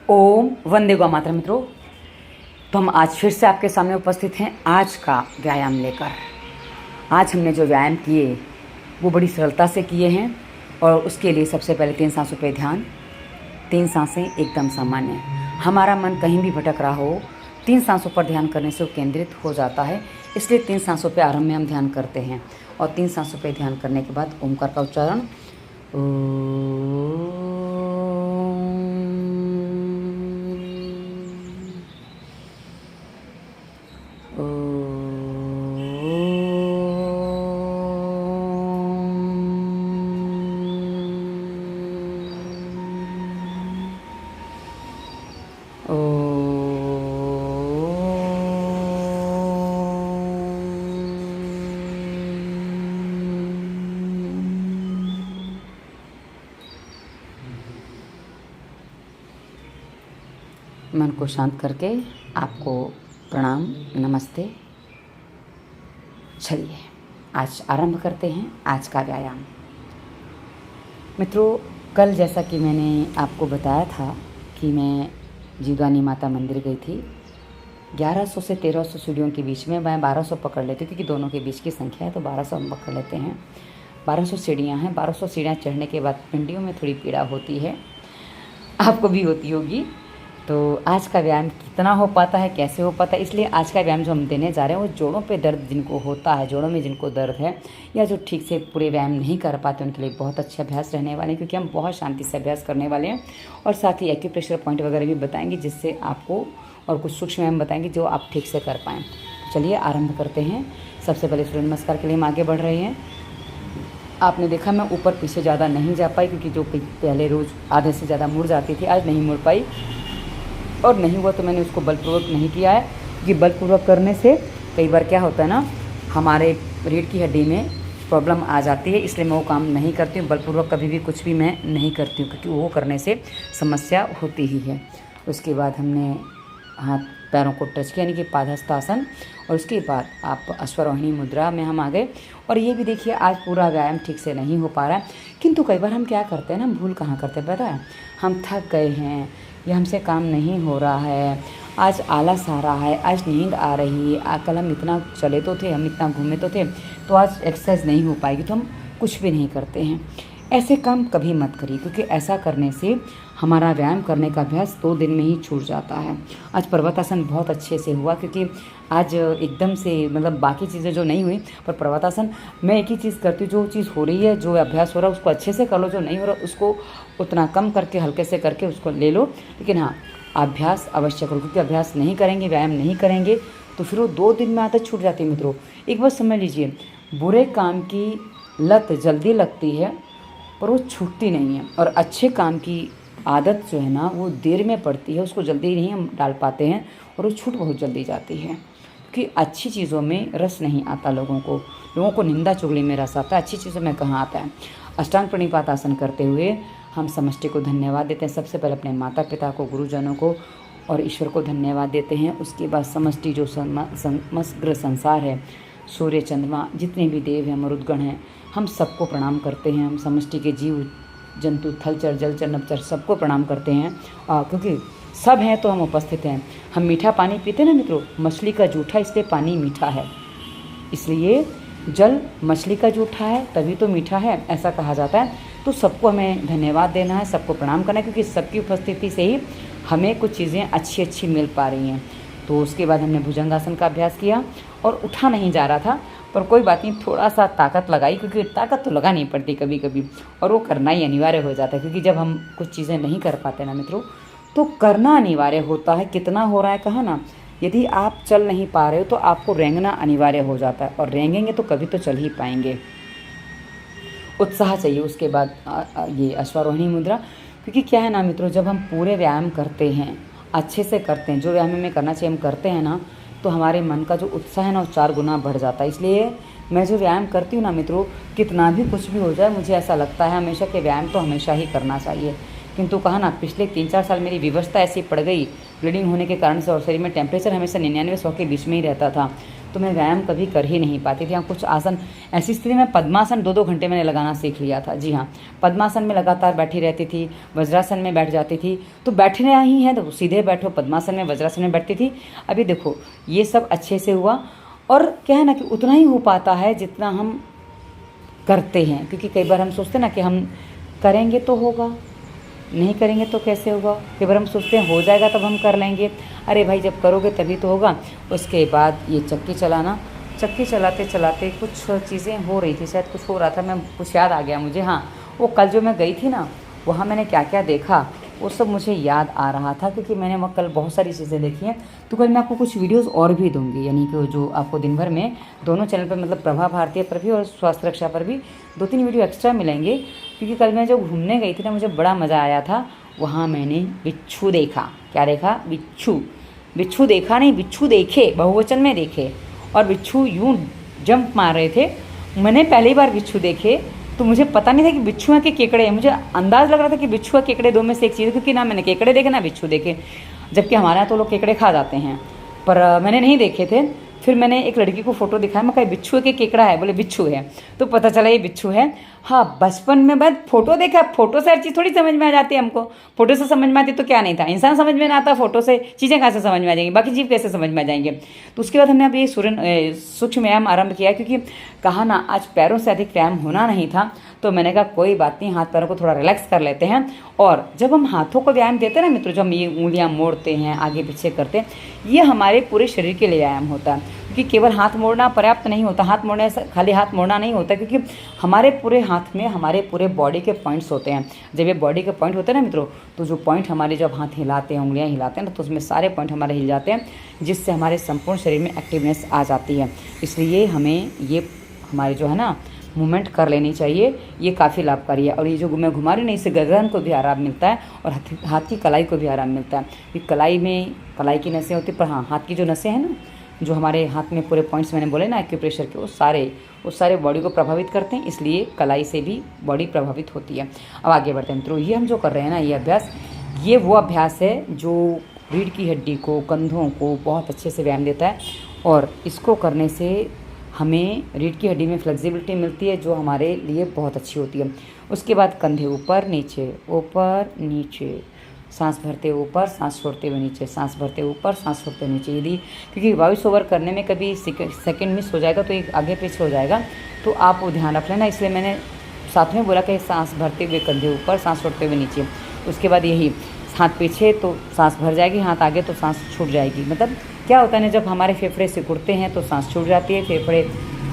ओम वंदे गौ मातरम। मित्रों, तो हम आज फिर से आपके सामने उपस्थित हैं आज का व्यायाम लेकर। आज हमने जो व्यायाम किए वो बड़ी सरलता से किए हैं और उसके लिए सबसे पहले 3 सांसों पे ध्यान। 3 सांसें एकदम सामान्य। हमारा मन कहीं भी भटक रहा हो, 3 सांसों पर ध्यान करने से वो केंद्रित हो जाता है। इसलिए 3 सांसों पे आरंभ में हम ध्यान करते हैं और 3 सांसों पे ध्यान करने के बाद ओमकार का उच्चारण मन को शांत करके आपको प्रणाम, नमस्ते। चलिए आज आरंभ करते हैं आज का व्यायाम। मित्रों, कल जैसा कि मैंने आपको बताया था कि मैं जीवदानी माता मंदिर गई थी। 1100 से 1300 सीढ़ियों के बीच में मैं 1200 पकड़ लेती हूँ, क्योंकि दोनों के बीच की संख्या है तो 1200 हम पकड़ लेते हैं। 1200 सीढ़ियाँ हैं। 1200 सीढ़ियाँ चढ़ने के बाद पिंडियों में थोड़ी पीड़ा होती है, आपको भी होती होगी। तो आज का व्यायाम कितना हो पाता है, कैसे हो पाता है, इसलिए आज का व्यायाम जो हम देने जा रहे हैं वो जोड़ों पे दर्द जिनको होता है, जोड़ों में जिनको दर्द है या जो ठीक से पूरे व्यायाम नहीं कर पाते उनके लिए बहुत अच्छे अभ्यास रहने वाले हैं, क्योंकि हम बहुत शांति से अभ्यास करने वाले हैं। और साथ ही एक्यूप्रेशर पॉइंट वगैरह भी बताएंगे जिससे आपको, और कुछ सूक्ष्म व्यायाम बताएंगे जो आप ठीक से कर पाएँ। चलिए आरंभ करते हैं। सबसे पहले सूर्य नमस्कार के लिए हम आगे बढ़ रहे हैं। आपने देखा मैं ऊपर पीछे ज़्यादा नहीं जा पाई, क्योंकि जो पहले रोज़ आधे से ज़्यादा मुड़ जाती थी आज नहीं मुड़ पाई, और नहीं हुआ तो मैंने उसको बलपूर्वक नहीं किया है। कि बलपूर्वक करने से कई बार क्या होता है ना, हमारे रीढ़ की हड्डी में प्रॉब्लम आ जाती है, इसलिए मैं वो काम नहीं करती हूँ। बलपूर्वक कभी भी कुछ भी मैं नहीं करती हूँ, क्योंकि वो करने से समस्या होती ही है। उसके बाद हमने हाथ पैरों को टच किया, यानी कि पादहस्तासन, और उसके बाद आप अश्वरोहिणी मुद्रा में हम आ गए। और ये भी देखिए आज पूरा व्यायाम ठीक से नहीं हो पा रहा है, किंतु कई बार हम क्या करते हैं ना, भूल कहाँ करते हैं पता है, हम थक गए हैं या हमसे काम नहीं हो रहा है, आज आलस आ रहा है, आज नींद आ रही है, कल हम इतना चले तो थे, हम इतना घूमे तो थे, तो आज एक्सरसाइज नहीं हो पाएगी, तो हम कुछ भी नहीं करते हैं। ऐसे काम कभी मत करिए, क्योंकि ऐसा करने से हमारा व्यायाम करने का अभ्यास 2 दिन में ही छूट जाता है। आज पर्वतासन बहुत अच्छे से हुआ, क्योंकि आज एकदम से मतलब बाकी चीज़ें जो नहीं हुई, पर पर्वतासन मैं एक ही चीज़ करती हूँ, जो चीज़ हो रही है, जो अभ्यास हो रहा है उसको अच्छे से कर लो, जो नहीं हो रहा उसको उतना कम करके हल्के से करके उसको ले लो। लेकिन हाँ, अभ्यास अवश्य करो, क्योंकि अभ्यास नहीं करेंगे, व्यायाम नहीं करेंगे तो फिर वो 2 दिन में आदत छूट जाती है। मित्रों, एक बात समझ लीजिए, बुरे काम की लत जल्दी लगती है पर वो छूटती नहीं है, और अच्छे काम की आदत जो है ना वो देर में पड़ती है, उसको जल्दी नहीं हम डाल पाते हैं और वो छूट बहुत जल्दी जाती है। क्योंकि अच्छी चीज़ों में रस नहीं आता, लोगों को निंदा चुगली में रस आता है, अच्छी चीज़ों में कहाँ आता है। अष्टांग प्रणिपात आसन करते हुए हम समष्टि को धन्यवाद देते हैं। सबसे पहले अपने माता पिता को, गुरुजनों को और ईश्वर को धन्यवाद देते हैं। उसके बाद समष्टि जो समग्र संसार है, सूर्य चंद्रमा जितने भी देव हैं, मरुदगण हैं, हम सबको प्रणाम करते हैं। हम समष्टि के जीव जंतु, थलचर, जलचर, नभचर सबको प्रणाम करते हैं, क्योंकि सब हैं तो हम उपस्थित हैं। हम मीठा पानी पीते हैं ना मित्रों, मछली का जूठा, इसलिए पानी मीठा है, इसलिए जल मछली का जूठा है तभी तो मीठा है, ऐसा कहा जाता है। तो सबको हमें धन्यवाद देना है, सबको प्रणाम करना है, क्योंकि सबकी उपस्थिति से ही हमें कुछ चीज़ें अच्छी मिल पा रही हैं। तो उसके बाद हमने भुजंगासन का अभ्यास किया और उठा नहीं जा रहा था, पर कोई बात नहीं, थोड़ा सा ताकत लगाई, क्योंकि ताकत तो लगानी पड़ती कभी कभी, और वो करना ही अनिवार्य हो जाता है। क्योंकि जब हम कुछ चीज़ें नहीं कर पाते ना मित्रों, तो करना अनिवार्य होता है। कितना हो रहा है कहा ना, यदि आप चल नहीं पा रहे हो तो आपको रेंगना अनिवार्य हो जाता है, और रेंगेंगे तो कभी तो चल ही पाएंगे। उत्साह चाहिए। उसके बाद ये अश्वारोहिणी मुद्रा, क्योंकि क्या है ना मित्रों, जब हम पूरे व्यायाम करते हैं, अच्छे से करते हैं, जो व्यायाम हमें करना चाहिए हम करते हैं ना, तो हमारे मन का जो उत्साह है ना वो 4 गुना बढ़ जाता है। इसलिए मैं जो व्यायाम करती हूँ ना मित्रों, कितना भी कुछ भी हो जाए, मुझे ऐसा लगता है हमेशा कि व्यायाम तो हमेशा ही करना चाहिए। किंतु कहा ना, पिछले 3-4 साल मेरी विवशता ऐसी पड़ गई ब्लीडिंग होने के कारण से, और शरीर में टेम्परेचर हमेशा 99-100 के बीच में ही रहता था। तो मैं व्यायाम कभी कर ही नहीं पाती थी। हाँ, कुछ आसन ऐसी स्थिति में पद्मासन 2-2 घंटे मैंने लगाना सीख लिया था। जी हाँ, पद्मासन में लगातार बैठी रहती थी, वज्रासन में बैठ जाती थी। तो बैठना ही है तो सीधे बैठो, पद्मासन में वज्रासन में बैठती थी। अभी देखो ये सब अच्छे से हुआ। और क्या है ना कि उतना ही हो पाता है जितना हम करते हैं, क्योंकि कई बार हम सोचते हैं ना कि हम करेंगे तो होगा, नहीं करेंगे तो कैसे होगा। कई बार हम सोचते हैं हो जाएगा तब हम कर लेंगे। अरे भाई जब करोगे तभी तो होगा। उसके बाद ये चक्की चलाना, चक्की चलाते चलाते कुछ चीज़ें हो रही थी, शायद कुछ हो रहा था, मैं कुछ याद आ गया मुझे। हाँ, वो कल जो मैं गई थी ना, वहाँ मैंने क्या क्या देखा वो सब मुझे याद आ रहा था, क्योंकि मैंने वहाँ कल बहुत सारी चीज़ें देखी हैं। तो कल मैं आपको कुछ वीडियोस और भी दूंगी, यानी कि जो आपको दिन भर में दोनों चैनल पर, मतलब प्रभा भारतीय पर भी और स्वास्थ्य रक्षा पर भी 2-3 वीडियो एक्स्ट्रा मिलेंगे। क्योंकि कल मैं जब घूमने गई थी ना, मुझे बड़ा मज़ा आया था। वहाँ मैंने बिच्छू देखा। क्या देखा? बिच्छू। बिच्छू देखा नहीं, बिच्छू देखे, बहुवचन में देखे। और बिच्छू यूँ जंप मार रहे थे। मैंने पहली बार बिच्छू देखे तो मुझे पता नहीं था कि बिच्छू है कि केकड़े हैं। मुझे अंदाज़ लग रहा था कि बिच्छू है केकड़े, दो में से एक चीज़ है, क्योंकि ना मैंने केकड़े देखे ना बिच्छू देखे। जबकि हमारे यहाँ तो लोग केकड़े खा जाते हैं, पर मैंने नहीं देखे थे। फिर मैंने एक लड़की को फोटो दिखाया, मैं कहा बिच्छू है कि केकड़ा है? बोले बिच्छू है। तो पता चला ये बिच्छू है। हाँ, बचपन में मैं फोटो देखा, फोटो से हर चीज़ थोड़ी समझ में आ जाती है हमको। फोटो से समझ में आती तो क्या नहीं था, इंसान समझ में ना आता, फोटो से चीज़ें कहाँ से समझ में आ जाएंगी, बाकी जीव कैसे समझ में आ जाएंगे। तो उसके बाद हमने अब ये सूक्ष्म व्यायाम आरंभ किया, क्योंकि कहा ना आज पैरों से अधिक व्यायाम होना नहीं था। तो मैंने कहा कोई बात नहीं, हाथ पैरों को थोड़ा रिलैक्स कर लेते हैं। और जब हम हाथों को व्यायाम देते हैं ना मित्रों, जब हम ये उंगलियां मोड़ते हैं, आगे पीछे करते हैं, ये हमारे पूरे शरीर के लिए व्यायाम होता है। क्योंकि केवल हाथ मोड़ना पर्याप्त नहीं होता, हाथ मोड़ने से खाली हाथ मोड़ना नहीं होता, क्योंकि हमारे पूरे हाथ में हमारे पूरे बॉडी के पॉइंट्स होते हैं। जब ये बॉडी के पॉइंट होते हैं ना मित्रों, तो जो पॉइंट हमारे जब हाथ हिलाते हैं, उंगलियां हिलाते हैं ना, तो उसमें सारे पॉइंट हमारे हिल जाते हैं, जिससे हमारे संपूर्ण शरीर में एक्टिवनेस आ जाती है। इसलिए हमें ये हमारे जो है ना मूवमेंट कर लेनी चाहिए, ये काफ़ी लाभकारी है। और ये जो मैं घुमा रही हूँ, इससे गर्दन को भी आराम मिलता है और हाथ की कलाई को भी आराम मिलता है। क्योंकि कलाई की नसें होती है, पर हाँ, हाथ की जो नसें हैं ना, जो हमारे हाथ में पूरे पॉइंट्स मैंने बोले ना एक्यूप्रेशर के, वो सारे बॉडी को प्रभावित करते हैं। इसलिए कलाई से भी बॉडी प्रभावित होती है। अब आगे बढ़ते हैं मित्रों, ये हम जो कर रहे हैं ना, ये अभ्यास, ये वो अभ्यास है जो रीढ़ की हड्डी को, कंधों को बहुत अच्छे से व्यायाम देता है। और इसको करने से हमें रीढ़ की हड्डी में फ्लेक्सिबिलिटी मिलती है, जो हमारे लिए बहुत अच्छी होती है। उसके बाद कंधे ऊपर नीचे, सांस भरते ऊपर, सांस छोड़ते हुए नीचे, सांस भरते ऊपर, सांस छोड़ते हुए नीचे। यदि क्योंकि वॉइस ओवर करने में कभी सेकंड मिस हो जाएगा तो एक आगे पीछे हो जाएगा, तो आप वो ध्यान रख लेना। इसलिए मैंने साथ में बोला कि सांस भरते हुए कंधे ऊपर, सांस छोड़ते हुए नीचे। उसके बाद यही हाथ पीछे तो सांस भर जाएगी, हाथ आगे तो सांस छूट जाएगी। मतलब क्या होता है ना, जब हमारे फेफड़े सिकुड़ते हैं तो सांस छूट जाती है, फेफड़े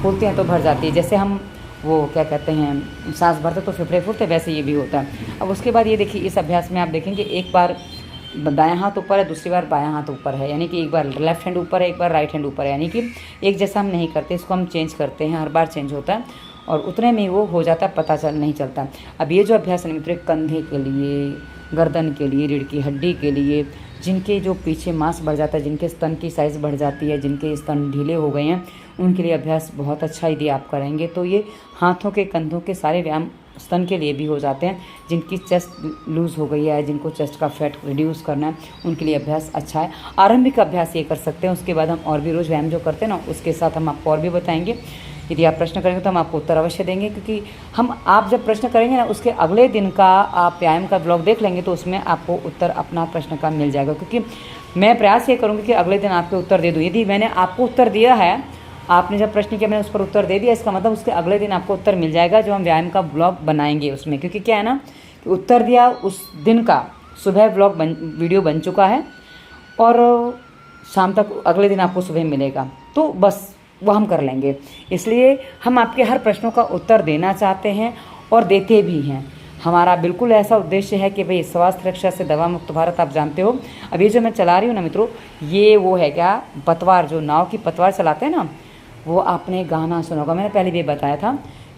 फूलते हैं तो भर जाती है। जैसे हम वो क्या कहते हैं, सांस भरते तो फेफड़े फूलते, वैसे ये भी होता है। अब उसके बाद ये देखिए, इस अभ्यास में आप देखेंगे एक बार दायां हाथ ऊपर है, दूसरी बार बायां हाथ ऊपर है, यानी कि एक बार लेफ्ट हैंड ऊपर है, एक बार राइट हैंड ऊपर है, यानी कि एक जैसा हम नहीं करते, इसको हम चेंज करते हैं, हर बार चेंज होता है और उतने में वो हो जाता है, पता नहीं चलता। अब ये जो अभ्यास है मित्रों, कंधे के लिए, गर्दन के लिए, रीढ़ की हड्डी के लिए, जिनके जो पीछे मांस बढ़ जाता है, जिनके स्तन की साइज़ बढ़ जाती है, जिनके स्तन ढीले हो गए हैं, उनके लिए अभ्यास बहुत अच्छा यदि आप करेंगे तो ये हाथों के, कंधों के सारे व्यायाम स्तन के लिए भी हो जाते हैं। जिनकी चेस्ट लूज़ हो गई है, जिनको चेस्ट का फैट रिड्यूस करना है, उनके लिए अभ्यास अच्छा है। आरंभिक अभ्यास ये कर सकते हैं। उसके बाद हम और भी रोज़ व्यायाम जो करते हैं ना, उसके साथ हम आपको और भी बताएंगे। यदि आप प्रश्न करेंगे तो हम आपको उत्तर अवश्य देंगे, क्योंकि आप जब प्रश्न करेंगे ना, उसके अगले दिन का आप व्यायाम का ब्लॉग देख लेंगे तो उसमें आपको उत्तर अपना प्रश्न का मिल जाएगा। क्योंकि मैं प्रयास ये करूँगी कि अगले दिन आपके उत्तर दे दूँ। यदि मैंने आपको उत्तर दिया है, आपने जब प्रश्न किया, मैंने उस पर उत्तर दे दिया, इसका मतलब उसके अगले दिन आपको उत्तर मिल जाएगा, जो हम व्यायाम का ब्लॉग बनाएंगे उसमें। क्योंकि क्या है ना कि उत्तर दिया उस दिन का सुबह ब्लॉग वीडियो बन चुका है और शाम तक अगले दिन आपको सुबह मिलेगा, तो बस वो हम कर लेंगे। इसलिए हम आपके हर प्रश्नों का उत्तर देना चाहते हैं और देते भी हैं। हमारा बिल्कुल ऐसा उद्देश्य है कि भाई स्वास्थ्य रक्षा से दवा मुक्त भारत, आप जानते हो। अब ये जो मैं चला रही हूँ ना मित्रों, ये वो है क्या, पतवार, जो नाव की पतवार चलाते हैं ना, वो आपने गाना सुना होगा। मैंने पहले भी बताया था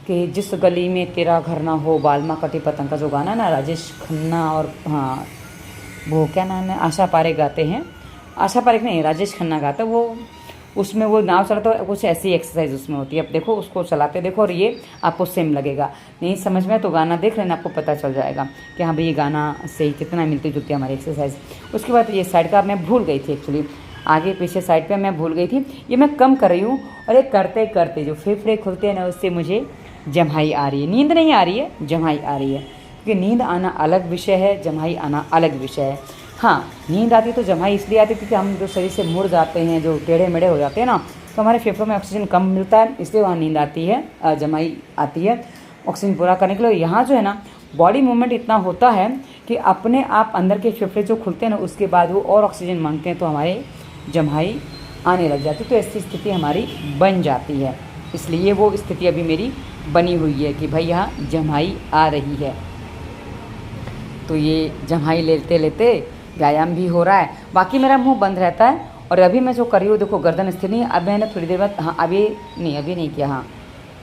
कि जिस गली में तेरा घर ना हो, बालमा कटी पतंग का जो गाना ना, राजेश खन्ना और हाँ वो क्या नाम है, आशा पारेख गाते हैं। आशा पारेख नहीं, राजेश खन्ना गाता है वो। उसमें वो नाव चलाता है, कुछ ऐसी एक्सरसाइज उसमें होती है। अब देखो, उसको चलाते देखो और ये आपको सेम लगेगा। नहीं समझ में तो गाना देख लेना, आपको पता चल जाएगा कि हाँ भाई ये गाना से कितना मिलती जुलती है हमारी एक्सरसाइज। उसके बाद ये साइड का मैं भूल गई थी एक्चुअली। आगे पीछे साइड पे मैं भूल गई थी, ये मैं कम कर रही हूँ। और ये करते करते जो फेफड़े खुलते हैं ना, उससे मुझे जम्हाई आ रही है, नींद नहीं आ रही है, जम्हाई आ रही है। क्योंकि नींद आना अलग विषय है, जम्हाई आना अलग विषय है। हाँ, नींद आती तो जम्हाई इसलिए आती है क्योंकि हम जो शरीर से मुड़ जाते हैं, जो टेढ़े मेढ़े हो जाते हैं ना, तो हमारे फेफड़ों में ऑक्सीजन कम मिलता है, इसलिए वहाँ नींद आती है, जम्हाई आती है ऑक्सीजन पूरा करने के लिए। यहाँ जो है ना बॉडी मूवमेंट इतना होता है कि अपने आप अंदर के फेफड़े जो खुलते हैं ना, उसके बाद वो और ऑक्सीजन मांगते हैं, तो हमारे जम्हाई आने लग जाती है। तो ऐसी स्थिति हमारी बन जाती है, इसलिए वो स्थिति अभी मेरी बनी हुई है कि भाई यहाँ जम्हाई आ रही है। तो ये जम्हाई लेते लेते व्यायाम भी हो रहा है, बाकी मेरा मुंह बंद रहता है। और अभी मैं जो कर रही हूँ, देखो गर्दन स्थिर नहीं है। अब मैंने थोड़ी देर बाद, हाँ अभी नहीं किया, हाँ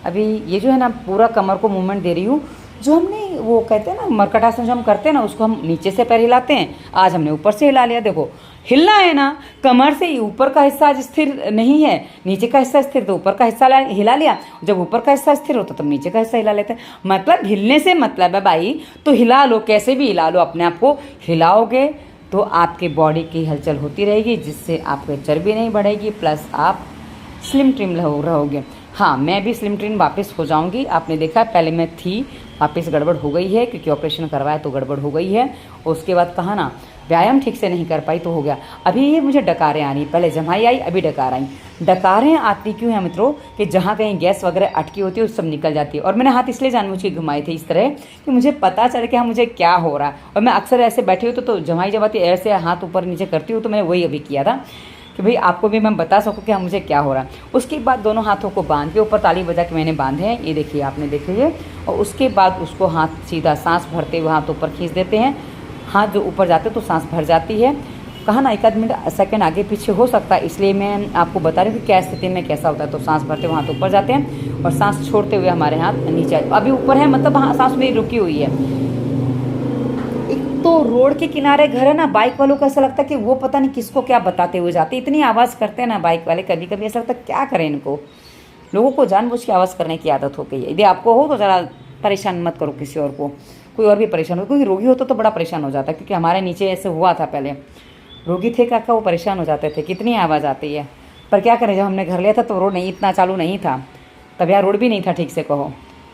अभी ये जो है ना पूरा कमर को मूवमेंट दे रही हूँ। जो हमने वो कहते हैं ना मर्कटासन जो हम करते हैं ना, उसको हम नीचे से पैर हिलाते हैं, आज हमने ऊपर से हिला लिया। देखो हिलना है ना, कमर से ऊपर का हिस्सा आज स्थिर नहीं है, नीचे का हिस्सा स्थिर, तो ऊपर का हिस्सा हिला लिया। जब ऊपर का हिस्सा स्थिर होता तब नीचे का हिस्सा हिला लेते हैं। मतलब हिलने से मतलब है भाई, तो हिला लो, कैसे भी हिला लो, अपने आप को हिलाओगे तो आपके बॉडी की हलचल होती रहेगी, जिससे आपकी चर्बी नहीं बढ़ेगी, प्लस आप स्लिम ट्रिम रहोगे। हाँ, मैं भी स्लिम ट्रिम वापस हो जाऊंगी। आपने देखा पहले मैं थी, वापस गड़बड़ हो गई है क्योंकि ऑपरेशन करवाया तो गड़बड़ हो गई है। और उसके बाद कहा ना व्यायाम ठीक से नहीं कर पाई तो हो गया। अभी ये मुझे डकारें आ रही, पहले जम्हाई आई, अभी डकार आई। डकारें आती क्यों हैं मित्रों, कि जहाँ कहीं गैस वगैरह अटकी होती है, उस सब निकल जाती है। और मैंने हाथ इसलिए जानबूझ के घुमाए थे इस तरह कि मुझे पता चले कि हाँ मुझे क्या हो रहा है। और मैं अक्सर ऐसे बैठी हुई तो जम्हाई जब आती ऐसे हाथ ऊपर नीचे करती हूँ, तो मैंने वही अभी किया था कि भाई आपको भी मैं बता सकूँ कि हाँ मुझे क्या हो रहा है। उसके बाद दोनों हाथों को बांध के ऊपर ताली बजा के मैंने बांधे हैं, ये देखिए आपने देखे ये। और उसके बाद उसको हाथ सीधा सांस भरते हुए हाथ ऊपर खींच देते हैं। हाथ जो ऊपर जाते तो सांस भर जाती है। कहा ना एक आध मिनट सेकंड आगे पीछे हो सकता है, इसलिए मैं आपको बता रही हूँ कि क्या स्थिति में कैसा होता है। तो सांस भरते हुए हाथ ऊपर जाते हैं और सांस छोड़ते हुए हमारे हाथ नीचे, अभी ऊपर है मतलब हाँ सांस मेरी रुकी हुई है। तो रोड के किनारे घर है ना, बाइक वालों को ऐसा लगता है कि वो पता नहीं किसको क्या बताते हुए जाते, इतनी आवाज़ करते हैं ना बाइक वाले, कभी कभी ऐसा लगता है क्या करें इनको। लोगों को जानबूझ के आवाज़ करने की आदत हो गई है। यदि आपको हो तो ज़रा परेशान मत करो किसी और को, कोई और भी परेशान हो, कोई रोगी होता तो बड़ा परेशान हो जाता है। क्योंकि हमारे नीचे ऐसे हुआ था, पहले रोगी थे काका, वो परेशान हो जाते थे कितनी आवाज़ आती है। पर क्या करें, जब हमने घर लिया था तो रोड नहीं इतना चालू नहीं था, तब यहाँ रोड भी नहीं था ठीक से कहो,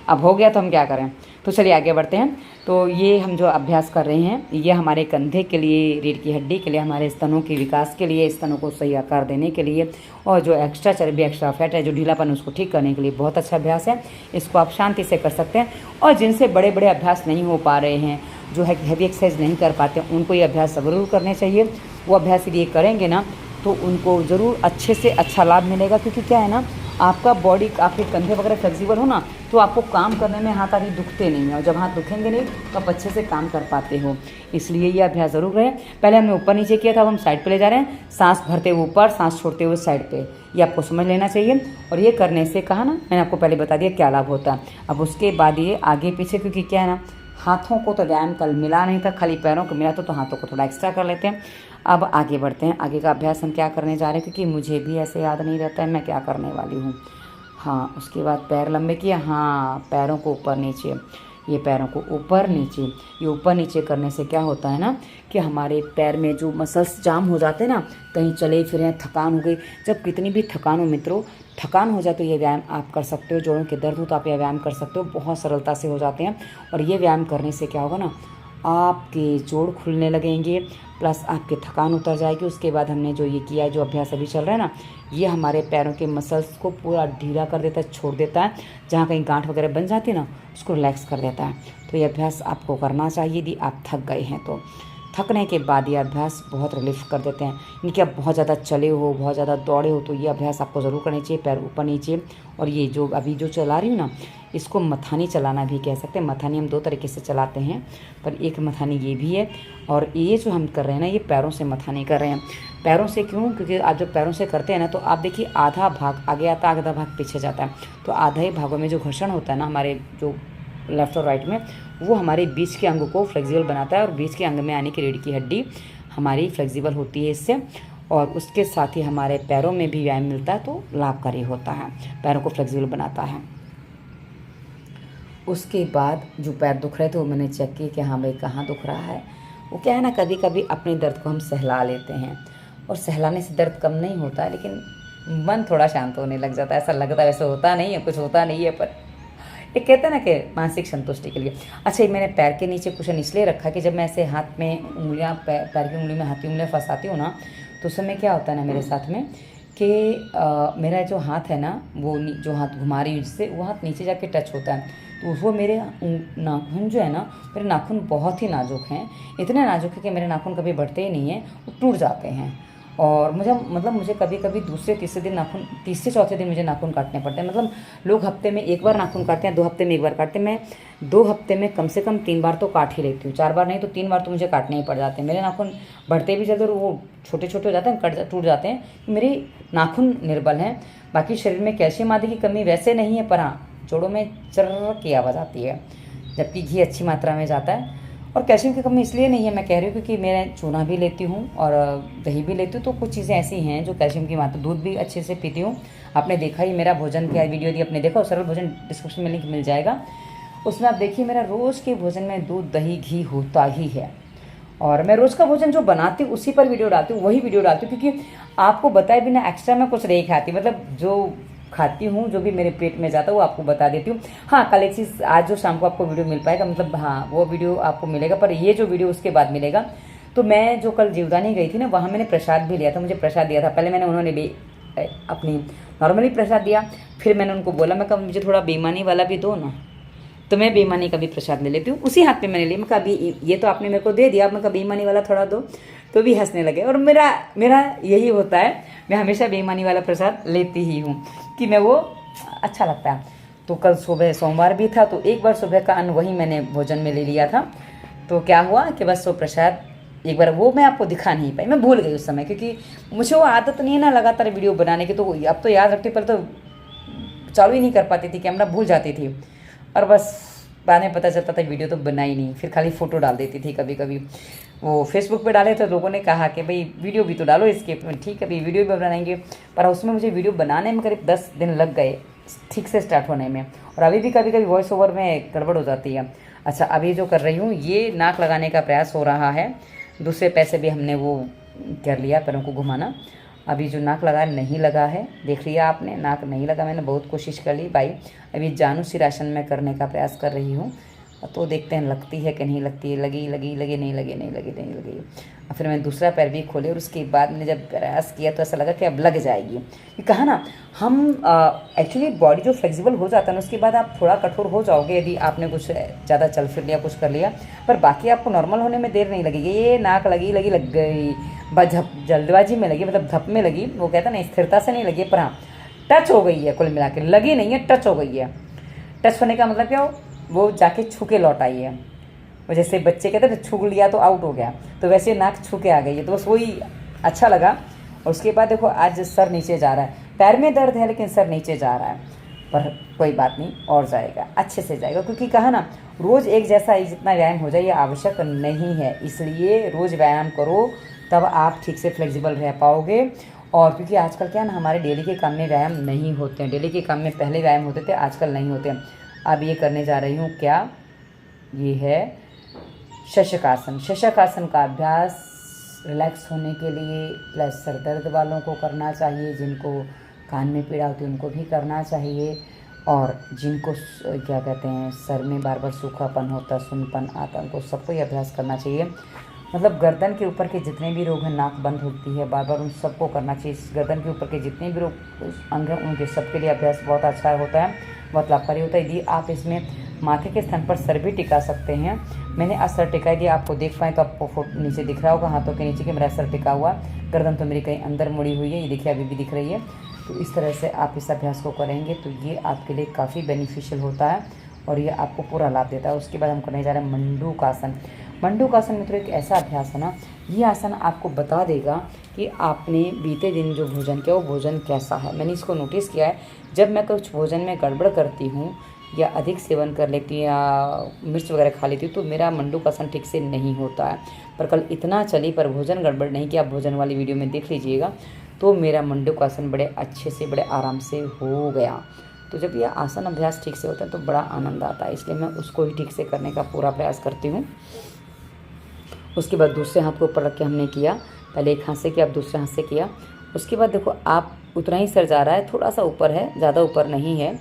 अब हो गया तो हम क्या करें। तो चलिए आगे बढ़ते हैं। तो ये हम जो अभ्यास कर रहे हैं, ये हमारे कंधे के लिए, रीढ़ की हड्डी के लिए, हमारे स्तनों के विकास के लिए, स्तनों को सही आकार देने के लिए, और जो एक्स्ट्रा चर्बी एक्स्ट्रा फैट है, जो ढीलापन, उसको ठीक करने के लिए बहुत अच्छा अभ्यास है। इसको आप शांति से कर सकते हैं। और जिनसे बड़े बड़े अभ्यास नहीं हो पा रहे हैं, जो है हैवी एक्सरसाइज नहीं कर पाते, उनको ये अभ्यास ज़रूर करने चाहिए। वो अभ्यास यदि करेंगे ना तो उनको ज़रूर अच्छे से अच्छा लाभ मिलेगा। क्योंकि क्या है ना, आपका बॉडी, आपके कंधे वगैरह फ्लेक्सिबल हो ना, तो आपको काम करने में हाथ आदि दुखते नहीं हैं। और जब हाथ दुखेंगे नहीं तो आप अच्छे से काम कर पाते हो। इसलिए ये अभ्यास ज़रूर रहे। पहले हमने ऊपर नीचे किया था, अब हम साइड पे ले जा रहे हैं। सांस भरते हुए ऊपर, सांस छोड़ते हुए साइड पे, ये आपको समझ लेना चाहिए। और ये करने से कहा ना, मैंने आपको पहले बता दिया क्या लाभ होता है। अब उसके बाद ये आगे पीछे, क्योंकि क्या है ना, हाथों को तो व्यायाम कल मिला नहीं था, खाली पैरों को मिला तो हाथों को थोड़ा एक्स्ट्रा कर लेते हैं। अब आगे बढ़ते हैं। आगे का अभ्यास हम क्या करने जा रहे हैं, क्योंकि मुझे भी ऐसे याद नहीं रहता है मैं क्या करने वाली हूँ। हाँ, उसके बाद पैर लंबे किए, हाँ पैरों को ऊपर नीचे, ये पैरों को ऊपर नीचे। ये ऊपर नीचे करने से क्या होता है ना, कि हमारे पैर में जो मसल्स जाम हो जाते हैं ना, कहीं चले फिरे, थकान हो गई, जब कितनी भी थकान हो मित्रों, थकान हो जाए तो ये व्यायाम आप कर सकते हो। जोड़ों के दर्द हो तो आप ये व्यायाम कर सकते हो, बहुत सरलता से हो जाते हैं। और ये व्यायाम करने से क्या होगा ना, आपके जोड़ खुलने लगेंगे, प्लस आपकी थकान उतर जाएगी। उसके बाद हमने जो ये किया है, जो अभ्यास अभी चल रहा है ना, ये हमारे पैरों के मसल्स को पूरा ढीला कर देता है, छोड़ देता है। जहाँ कहीं गांठ वगैरह बन जाती है ना, उसको रिलैक्स कर देता है। तो ये अभ्यास आपको करना चाहिए यदि आप थक गए हैं तो। थकने के बाद ये अभ्यास बहुत रिलीफ कर देते हैं। यानी कि आप बहुत ज़्यादा चले हो, बहुत ज़्यादा दौड़े हो, तो ये अभ्यास आपको ज़रूर करनी चाहिए, पैर ऊपर नीचे। और ये जो अभी जो चला रही हूँ ना, इसको मथानी चलाना भी कह सकते हैं। मथानी हम दो तरीके से चलाते हैं, पर एक मथानी ये भी है। और ये जो हम कर रहे हैं ना, ये पैरों से मथानी कर रहे हैं। पैरों से क्यों, क्योंकि आप जब पैरों से करते हैं ना, तो आप देखिए आधा भाग आगे आता है, आधा भाग पीछे जाता है। तो आधा ही भागों में जो घर्षण होता है ना हमारे जो लेफ्ट और राइट में, वो हमारे बीच के अंग को फ्लेक्सिबल बनाता है। और बीच के अंग में आने की रीढ़ की हड्डी हमारी फ्लेक्सिबल होती है इससे। और उसके साथ ही हमारे पैरों में भी व्यायाम मिलता है, तो लाभकारी होता है, पैरों को फ्लेक्सिबल बनाता है। उसके बाद जो पैर दुख रहे थे वो मैंने चेक किया कि हाँ भाई कहाँ दुख रहा है। वो क्या है ना, कभी कभी अपने दर्द को हम सहला लेते हैं। और सहलाने से दर्द कम नहीं होता है, लेकिन मन थोड़ा शांत होने लग जाता है। ऐसा लगता है वैसे होता नहीं है, कुछ होता नहीं है, पर एक कहते हैं ना कि मानसिक संतुष्टि के लिए। अच्छा, ये मैंने पैर के नीचे कुशन इसलिए रखा कि जब मैं ऐसे हाथ में उंगलियां पैर की उंगली में हाथ की उंगलियां फंसाती हूँ ना, तो उस समय क्या होता है ना मेरे साथ में कि मेरा जो हाथ है ना, वो जो हाथ घुमा रही हूँ जिससे, वो हाथ नीचे जाके टच होता है, तो वो मेरे नाखून जो है ना, मेरे नाखून बहुत ही नाजुक हैं। इतने नाजुक है कि मेरे नाखून कभी बढ़ते ही नहीं हैं, वो टूट जाते हैं। और मुझे कभी कभी दूसरे तीसरे दिन नाखून, तीसरे चौथे दिन मुझे नाखून काटने पड़ते हैं। मतलब लोग हफ्ते में एक बार नाखून काटते हैं, 2 हफ्ते में एक बार काटते हैं, मैं 2 हफ्ते में कम से कम 3 बार तो काट ही लेती हूँ। 4 बार नहीं तो 3 बार तो मुझे काटने ही पड़ जाते हैं। मेरे नाखून बढ़ते भी जल्दी और वो छोटे छोटे हो जाते हैं, टूट जाते हैं। मेरे नाखून निर्बल हैं। बाकी शरीर में कैल्शियम आदि की कमी वैसे नहीं है, पर हाँ जोड़ों में चर्र की आवाज़ आती है, जबकि घी अच्छी मात्रा में जाता है। और कैल्शियम की कमी इसलिए नहीं है, मैं कह रही हूँ क्योंकि मैं चूना भी लेती हूँ और दही भी लेती हूँ, तो कुछ चीज़ें ऐसी हैं जो कैल्शियम की मात्रा, दूध भी अच्छे से पीती हूँ। आपने देखा ही मेरा भोजन क्या वीडियो यदि आपने देखा, और सरल भोजन डिस्क्रिप्शन में लिंक मिल जाएगा, उसमें आप देखिए मेरा रोज़ के भोजन में दूध दही घी होता ही है। और मैं रोज़ का भोजन जो बनाती हूँ उसी पर वीडियो डालती हूँ, वही वीडियो डालती हूँ, क्योंकि आपको बताए बिना एक्स्ट्रा मैं कुछ नहीं खाती। मतलब जो खाती हूँ, जो भी मेरे पेट में जाता है वो आपको बता देती हूँ। हाँ, कल एक चीज़, आज जो शाम को आपको वीडियो मिल पाएगा, मतलब हाँ वो वीडियो आपको मिलेगा, पर ये जो वीडियो उसके बाद मिलेगा। तो मैं जो कल जीवदानी गई थी ना, वहाँ मैंने प्रसाद भी लिया था, मुझे प्रसाद दिया था। पहले उन्होंने भी अपनी नॉर्मली प्रसाद दिया, फिर मैंने उनको बोला, मैं कहा मुझे थोड़ा बेईमानी वाला भी दो ना, तो मैं बेईमानी का भी प्रसाद ले लेती हूँ। उसी हाथ में मैंने लिया, मैं कहा अभी ये तो आपने मेरे को दे दिया, मैं कहा बेईमानी वाला थोड़ा दो, तो भी हंसने लगे। और मेरा यही होता है, मैं हमेशा बेईमानी वाला प्रसाद लेती ही हूँ कि मैं वो अच्छा लगता है। तो कल सुबह सोमवार भी था, तो एक बार सुबह का अन्न वही मैंने भोजन में ले लिया था। तो क्या हुआ कि बस वो प्रसाद एक बार वो मैं आपको दिखा नहीं पाई, मैं भूल गई उस समय, क्योंकि मुझे वो आदत नहीं है ना लगातार वीडियो बनाने की। तो अब तो याद रखती, पर तो चालू ही नहीं कर पाती थी, कैमरा भूल जाती थी, और बस बाद में पता चलता था वीडियो तो बनाई नहीं, फिर खाली फ़ोटो डाल देती थी। कभी कभी वो फेसबुक पे डाले तो लोगों ने कहा कि भाई वीडियो भी तो डालो इसके, ठीक है भाई वीडियो भी बनाएंगे, पर उसमें मुझे वीडियो बनाने में करीब 10 दिन लग गए ठीक से स्टार्ट होने में, और अभी भी कभी कभी वॉइस ओवर में गड़बड़ हो जाती है। अच्छा, अभी जो कर रही हूँ, ये नाक लगाने का प्रयास हो रहा है। दूसरे पैसे भी हमने वो कर लिया, पैरों को घुमाना। अभी जो नाक लगा नहीं लगा है, देख लिया आपने, नाक नहीं लगा, मैंने बहुत कोशिश कर ली भाई। अभी जानु सिरासन में करने का प्रयास कर रही हूँ, तो देखते हैं लगती है कि नहीं लगती है। लगी नहीं लगी। और फिर मैंने दूसरा पैर भी खोले, और उसके बाद मैंने जब प्रयास किया तो ऐसा लगा कि अब लग जाएगी। ये कहा ना, हम एक्चुअली बॉडी जो फ्लेक्सिबल हो जाता है ना, उसके बाद आप थोड़ा कठोर हो जाओगे यदि आपने कुछ ज़्यादा चल फिर लिया, कुछ कर लिया, पर बाकी आपको नॉर्मल होने में देर नहीं लगेगी। ये नाक लग गई, जल्दबाजी में लगी, मतलब धप में लगी, वो कहता ना स्थिरता से नहीं लगी, पर हाँ टच हो गई है। कुल मिला के लगी नहीं है, टच हो गई है। टच होने का मतलब क्या हो, वो जाके छू के लौट आई है। वो जैसे बच्चे कहते हैं छू लिया तो आउट हो गया, तो वैसे नाक छू के आ गई है, तो बस वही अच्छा लगा। और उसके बाद देखो आज सर नीचे जा रहा है, पैर में दर्द है लेकिन सर नीचे जा रहा है, पर कोई बात नहीं, और जाएगा, अच्छे से जाएगा। क्योंकि कहा ना, रोज़ एक जैसा ही जितना व्यायाम हो जाए ये आवश्यक नहीं है, इसलिए रोज़ व्यायाम करो, तब आप ठीक से फ्लेक्सिबल रह पाओगे। और क्योंकि आजकल क्या ना, हमारे डेली के काम में व्यायाम नहीं होते हैं। डेली के काम में पहले व्यायाम होते थे, आजकल नहीं होते हैं। अब ये करने जा रही हूँ, क्या ये है शशकासन। शशकासन का अभ्यास रिलैक्स होने के लिए, प्लस सर दर्द वालों को करना चाहिए, जिनको कान में पीड़ा होती है उनको भी करना चाहिए, और जिनको क्या कहते हैं सर में बार बार सूखापन होता, सुनपन आता, उनको सबको ये अभ्यास करना चाहिए। मतलब गर्दन के ऊपर के जितने भी रोग हैं, नाक बंद होती है बार बार, उन सबको करना चाहिए। गर्दन के ऊपर के जितने भी रोग अंग हैं उनके सबके लिए अभ्यास बहुत अच्छा होता है, बहुत लाभकारी होता है। यदि आप इसमें माथे के स्थान पर सर भी टिका सकते हैं, मैंने आज सर टिका दिया, आपको देख पाएँ तो आपको फोटो नीचे दिख रहा होगा, हाथों के नीचे कि मेरा सर टिका हुआ, गर्दन तो मेरी कहीं अंदर मुड़ी हुई है, ये देखिए अभी भी दिख रही है। तो इस तरह से आप इस अभ्यास को करेंगे तो ये आपके लिए काफ़ी बेनिफिशियल होता है और ये आपको पूरा लाभ देता है। उसके बाद हम करने जा रहे हैं मंडूकासन। मंडूकासन में तो एक ऐसा अभ्यास है ना, ये आसन आपको बता देगा कि आपने बीते दिन जो भोजन किया वो भोजन कैसा है। मैंने इसको नोटिस किया है, जब मैं कुछ भोजन में गड़बड़ करती हूँ या अधिक सेवन कर लेती हूँ या मिर्च वगैरह खा लेती हूँ तो मेरा मंडूकासन ठीक से नहीं होता है। पर कल इतना चली पर भोजन गड़बड़ नहीं किया, भोजन वाली वीडियो में देख लीजिएगा, तो मेरा मंडूकासन बड़े अच्छे से बड़े आराम से हो गया। तो जब यह आसन अभ्यास ठीक से होता है तो बड़ा आनंद आता है, इसलिए मैं उसको ही ठीक से करने का पूरा प्रयास करती हूँ। उसके बाद दूसरे हाथ को ऊपर रख के हमने किया, पहले एक हाथ से किया, अब दूसरे हाथ से किया। उसके बाद देखो आप उतना ही सर जा रहा है, थोड़ा सा ऊपर है, ज़्यादा ऊपर नहीं है,